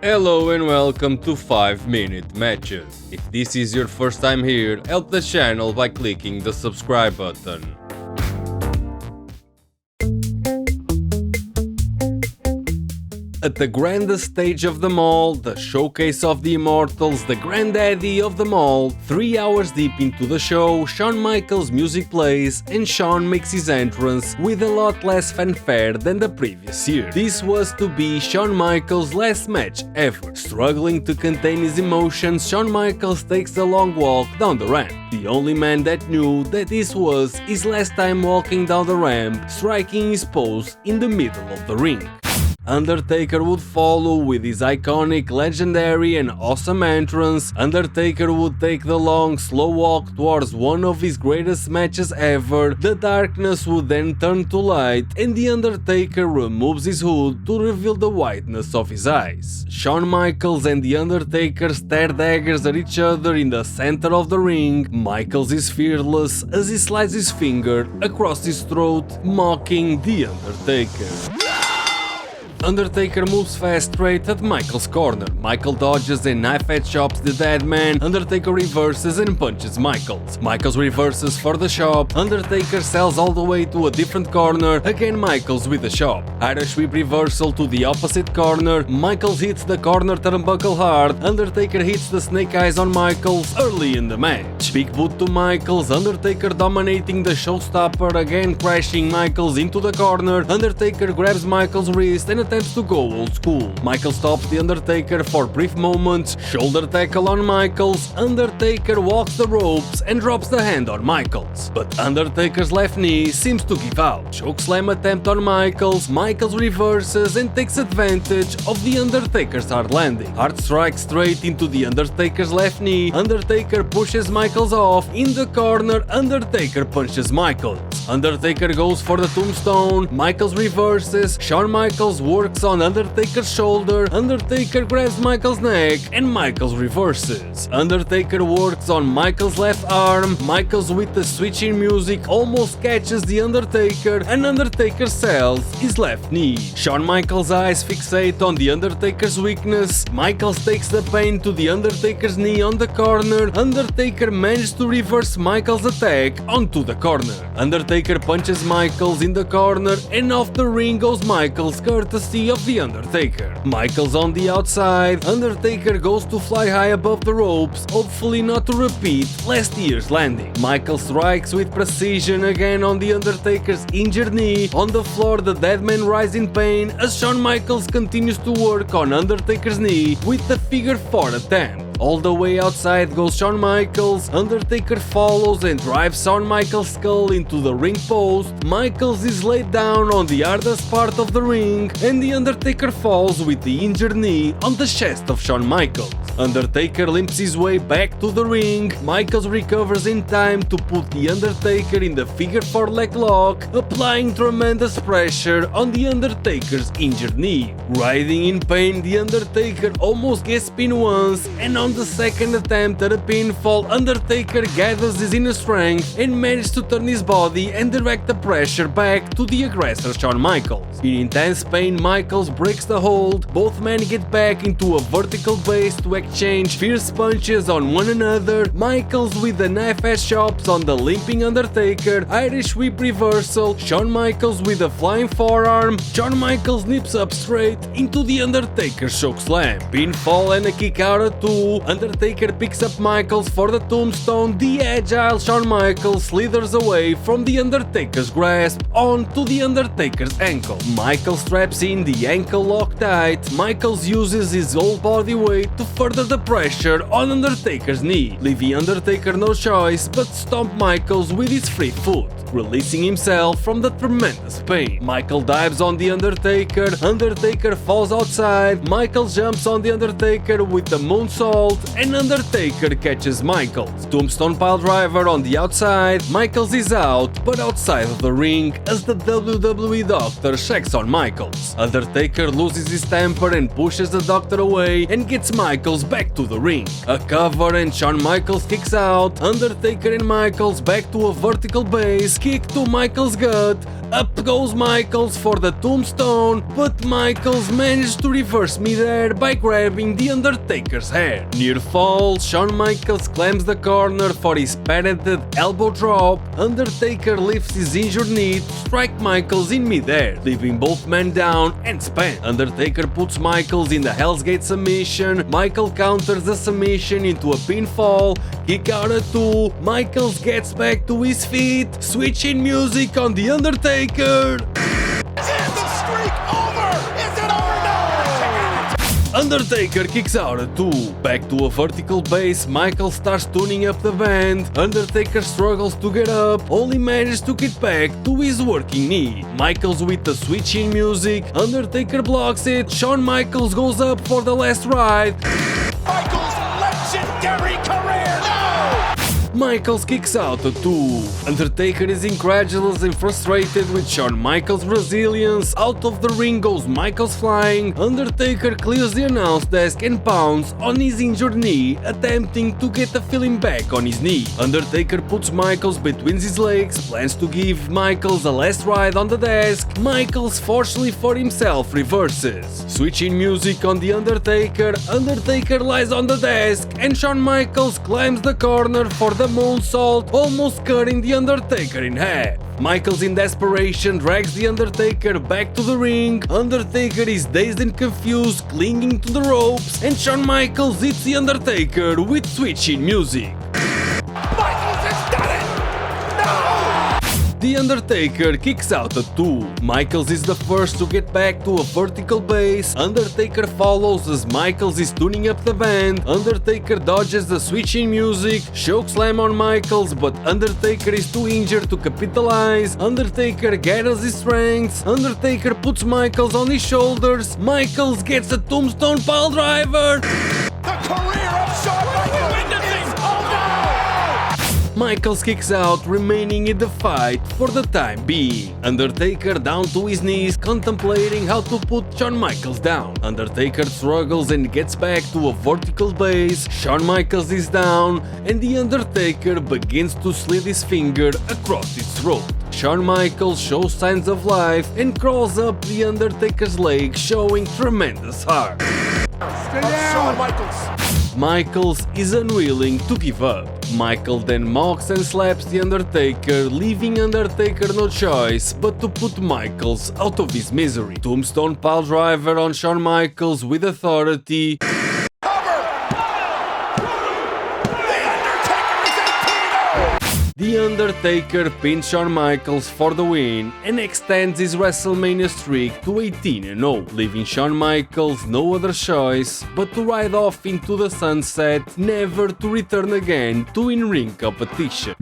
Hello and welcome to 5-Minute Matches. If this is your first time here, help the channel by clicking the subscribe button. At the grandest stage of them all, the showcase of the immortals, the granddaddy of them all, 3 hours deep into the show, Shawn Michaels' music plays and Shawn makes his entrance with a lot less fanfare than the previous year. This was to be Shawn Michaels' last match ever. Struggling to contain his emotions, Shawn Michaels takes a long walk down the ramp. The only man that knew that this was his last time walking down the ramp, striking his pose in the middle of the ring. Undertaker would follow with his iconic, legendary and awesome entrance. Undertaker would take the long, slow walk towards one of his greatest matches ever. The darkness would then turn to light and the Undertaker removes his hood to reveal the whiteness of his eyes. Shawn Michaels and the Undertaker stare daggers at each other in the center of the ring. Michaels is fearless as he slides his finger across his throat, mocking the Undertaker. Undertaker moves fast straight at Michaels' corner. Michael dodges and knife-edge chops the dead man. Undertaker reverses and punches Michaels. Michaels reverses for the chop. Undertaker sells all the way to a different corner. Again Michaels with the chop. Irish whip reversal to the opposite corner. Michaels hits the corner turnbuckle hard. Undertaker hits the snake eyes on Michaels early in the match. Big boot to Michaels. Undertaker dominating the showstopper, again crashing Michaels into the corner. Undertaker grabs Michaels' wrist and attempts to go old school. Michael stops the Undertaker for brief moments, shoulder tackle on Michaels. Undertaker walks the ropes and drops the hand on Michaels. But Undertaker's left knee seems to give out. Chokeslam attempt on Michaels. Michaels reverses and takes advantage of the Undertaker's hard landing. Hard strike straight into the Undertaker's left knee. Undertaker pushes Michaels off. In the corner, Undertaker punches Michaels. Undertaker goes for the tombstone. Michaels reverses. Shawn Michaels works on Undertaker's shoulder. Undertaker grabs Michaels' neck and Michaels reverses. Undertaker works on Michaels' left arm. Michaels with the switching music almost catches the Undertaker and Undertaker sells his left knee. Shawn Michaels' eyes fixate on the Undertaker's weakness. Michaels takes the pain to the Undertaker's knee on the corner. Undertaker manages to reverse Michaels' attack onto the corner. Undertaker punches Michaels in the corner and off the ring goes Michaels, courtesy of the Undertaker. Michaels on the outside. Undertaker goes to fly high above the ropes, hopefully not to repeat last year's landing. Michaels strikes with precision again on the Undertaker's injured knee. On the floor, the dead man rises in pain as Shawn Michaels continues to work on Undertaker's knee with the figure 4 attempt. All the way outside goes Shawn Michaels. Undertaker follows and drives Shawn Michaels' skull into the ring post. Michaels is laid down on the hardest part of the ring and the Undertaker falls with the injured knee on the chest of Shawn Michaels. Undertaker limps his way back to the ring. Michaels recovers in time to put the Undertaker in the figure 4 leg lock, applying tremendous pressure on the Undertaker's injured knee. Writhing in pain, the Undertaker almost gets pinned once, and on the second attempt at a pinfall, Undertaker gathers his inner strength and manages to turn his body and direct the pressure back to the aggressor Shawn Michaels. In intense pain, Michaels breaks the hold. Both men get back into a vertical base to exchange fierce punches on one another. Michaels with the knife-edge chops on the limping Undertaker. Irish whip reversal. Shawn Michaels with a flying forearm. Shawn Michaels nips up straight into the Undertaker's chokeslam. Pinfall and a kick out at 2. Undertaker picks up Michaels for the tombstone. The agile Shawn Michaels slithers away from the Undertaker's grasp onto the Undertaker's ankle. Michaels straps in the ankle lock tight. Michaels uses his whole body weight to further the pressure on Undertaker's knee, leaving Undertaker no choice but stomp Michaels with his free foot, releasing himself from the tremendous pain. Michael dives on the Undertaker. Undertaker falls outside. Michael jumps on the Undertaker with the moonsault and Undertaker catches Michaels. Tombstone piledriver on the outside. Michaels is out, but outside of the ring as the WWE doctor checks on Michaels. Undertaker loses his temper and pushes the doctor away and gets Michaels back to the ring. A cover and Shawn Michaels kicks out. Undertaker and Michaels back to a vertical base. Kick to Michaels' gut. Up goes Michaels for the tombstone, but Michaels managed to reverse midair by grabbing the Undertaker's hair. Near fall, Shawn Michaels claims the corner for his patented elbow drop. Undertaker lifts his injured knee to strike Michaels in midair, leaving both men down and spent. Undertaker puts Michaels in the Hell's Gate submission. Michael counters the submission into a pinfall. Kick out at 2. Michaels gets back to his feet, switching music on the Undertaker. Is the streak over? Is it over? No! Undertaker kicks out at 2. Back to a vertical base, Michael starts tuning up the band. Undertaker struggles to get up, only manages to get back to his working knee. Michaels with the switching music, Undertaker blocks it. Shawn Michaels goes up for the last ride. Michaels' legendary career! No! Michaels kicks out at 2. Undertaker is incredulous and frustrated with Shawn Michaels' resilience. Out of the ring goes Michaels flying. Undertaker clears the announce desk and pounds on his injured knee, attempting to get the feeling back on his knee. Undertaker puts Michaels between his legs, plans to give Michaels a last ride on the desk. Michaels, fortunately for himself, reverses. Switching music on the Undertaker, Undertaker lies on the desk and Shawn Michaels climbs the corner for the moonsault, almost cutting the Undertaker in half. Michaels in desperation drags the Undertaker back to the ring. Undertaker is dazed and confused, clinging to the ropes, and Shawn Michaels hits the Undertaker with switching music. Michaels has done it! No! The Undertaker kicks out at 2. Michaels is the first to get back to a vertical base. Undertaker follows as Michaels is tuning up the band. Undertaker dodges the switching music, chokeslam on Michaels, but Undertaker is too injured to capitalize. Undertaker gathers his strength. Undertaker puts Michaels on his shoulders. Michaels gets a tombstone piledriver. The career of Shawn Michaels is over! Michaels kicks out, remaining in the fight for the time being. Undertaker down to his knees, contemplating how to put Shawn Michaels down. Undertaker struggles and gets back to a vertical base. Shawn Michaels is down, and the Undertaker begins to slid his finger across his throat. Shawn Michaels shows signs of life and crawls up the Undertaker's leg, showing tremendous heart. Stay down! Shawn Michaels! Michaels is unwilling to give up. Michael then mocks and slaps the Undertaker, leaving Undertaker no choice but to put Michaels out of his misery. Tombstone piledriver on Shawn Michaels with authority. The Undertaker pins Shawn Michaels for the win and extends his Wrestlemania streak to 18-0, leaving Shawn Michaels no other choice but to ride off into the sunset, never to return again to in-ring competition.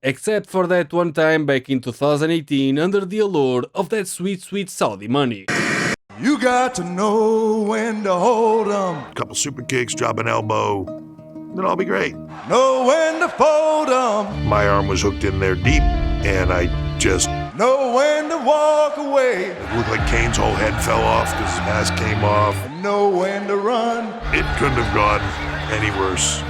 Except for that one time back in 2018 under the allure of that sweet Saudi money. You got to know when to hold 'em, Couple super kicks, drop an elbow, then I'll be great. know when to fold 'em, My arm was hooked in there deep, and I just know when to walk away, it looked like Kane's whole head fell off because his mask came off. know when to run. It couldn't have gone any worse.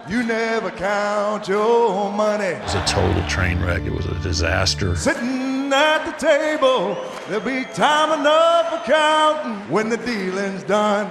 You never count your money. It was a total train wreck. It was a disaster. Sitting at the table, there'll be time enough for counting when the dealing's done.